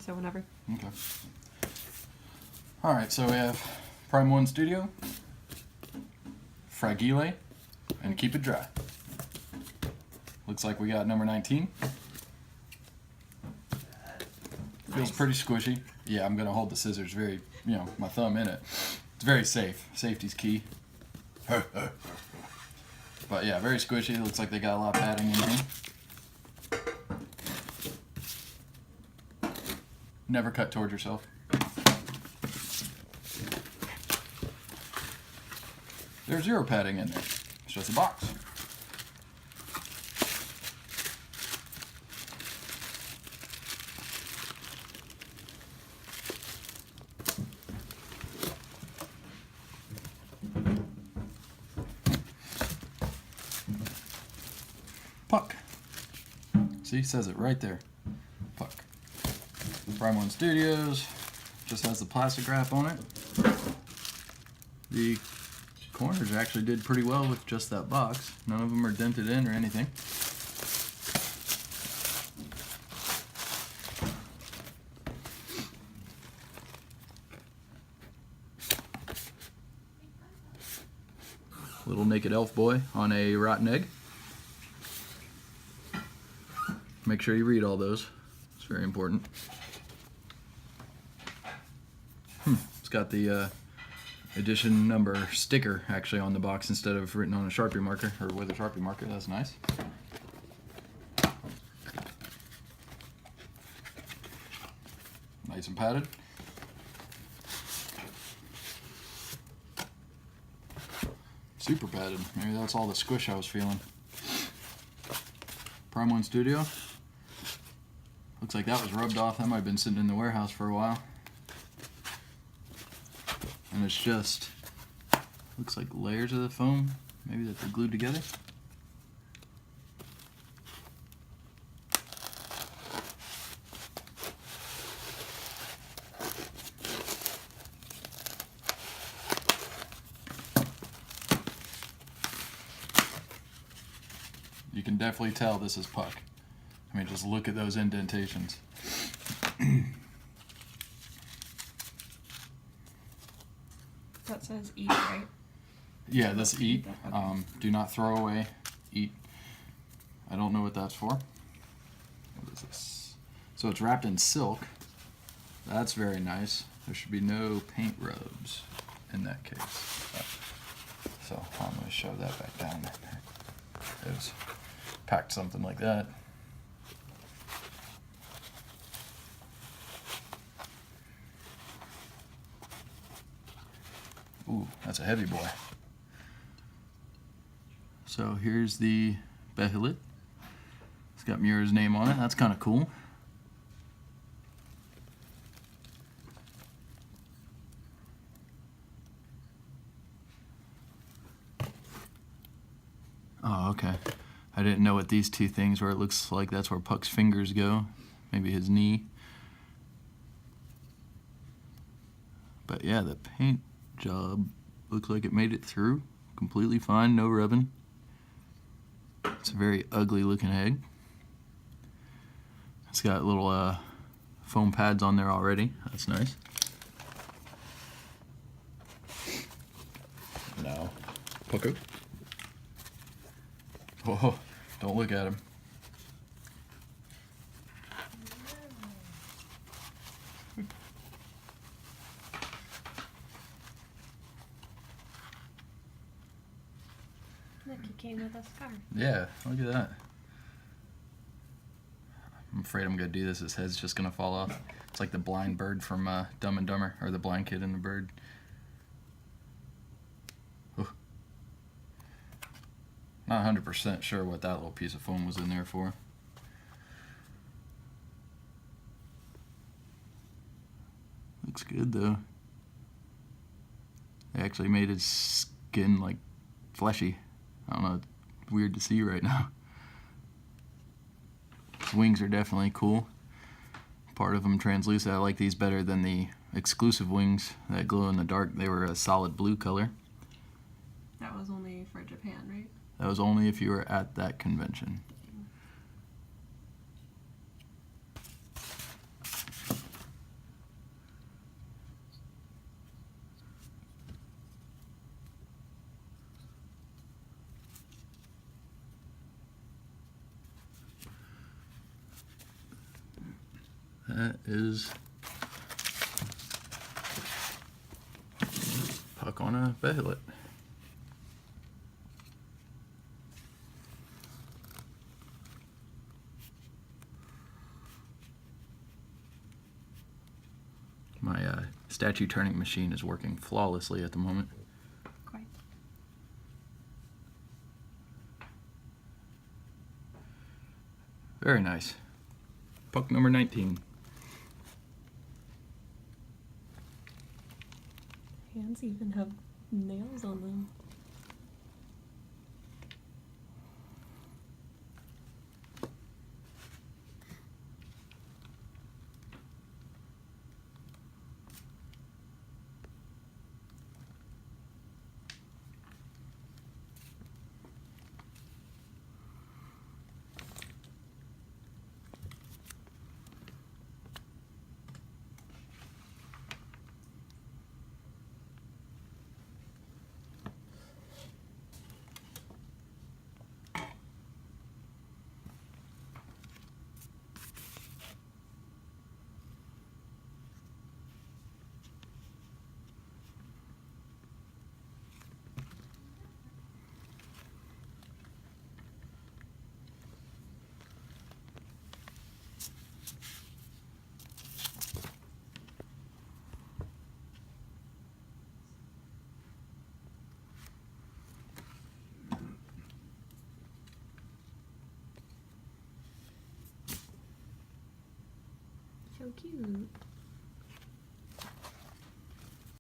so whenever. Okay. Alright, so we have Prime 1 Studio, Fragile, and Keep It Dry. Looks like we got number 19. Feels pretty squishy. Yeah, I'm going to hold the scissors very, my thumb in it. It's very safe. Safety's key. But yeah, very squishy. Looks like they got a lot of padding in here. Never cut towards yourself. There's zero padding in there. It's just a box. Puck. See, it says it right there. Puck. Prime 1 Studios. Just has the plastic wrap on it. The corners actually did pretty well with just that box. None of them are dented in or anything. Little naked elf boy on a rotten egg. Make sure you read all those. It's very important. It's got the edition number sticker actually on the box instead of written on a Sharpie marker, or with a Sharpie marker. That's nice. Nice and padded. Super padded. Maybe that's all the squish I was feeling. Prime 1 Studio. Looks like that was rubbed off. That might have been sitting in the warehouse for a while. And it's just, looks like layers of the foam, maybe that they're glued together. You can definitely tell this is Puck. I mean, just look at those indentations. That says eat, right? Yeah, this eat. Do not throw away. Eat. I don't know what that's for. What is this? So it's wrapped in silk. That's very nice. There should be no paint rubs in that case. So I'm going to shove that back down there. It was packed something like that. Ooh, that's a heavy boy. So here's the Behelit. It's got Miura's name on it. That's kind of cool. Oh, okay. I didn't know what these two things were. It looks like that's where Puck's fingers go. Maybe his knee. But yeah, the paint job looks like it made it through completely fine, no rubbing. It's a very ugly looking egg. It's got little foam pads on there already. That's nice. Now, Pucko. Whoa, don't look at him. Look, he came with a scarf. Yeah, look at that. I'm afraid I'm going to do this. His head's just going to fall off. It's like the blind bird from Dumb and Dumber, or the blind kid and the bird. Ooh. Not 100% sure what that little piece of foam was in there for. Looks good though. They actually made his skin like fleshy. I don't know, it's weird to see right now. His wings are definitely cool. Part of them translucent. I like these better than the exclusive wings that glow in the dark. They were a solid blue color. That was only for Japan, right? That was only if you were at that convention. That is puck on a Behelit. My statue turning machine is working flawlessly at the moment. Quite. Very nice. Puck number 19. Hands even have nails on them. So cute.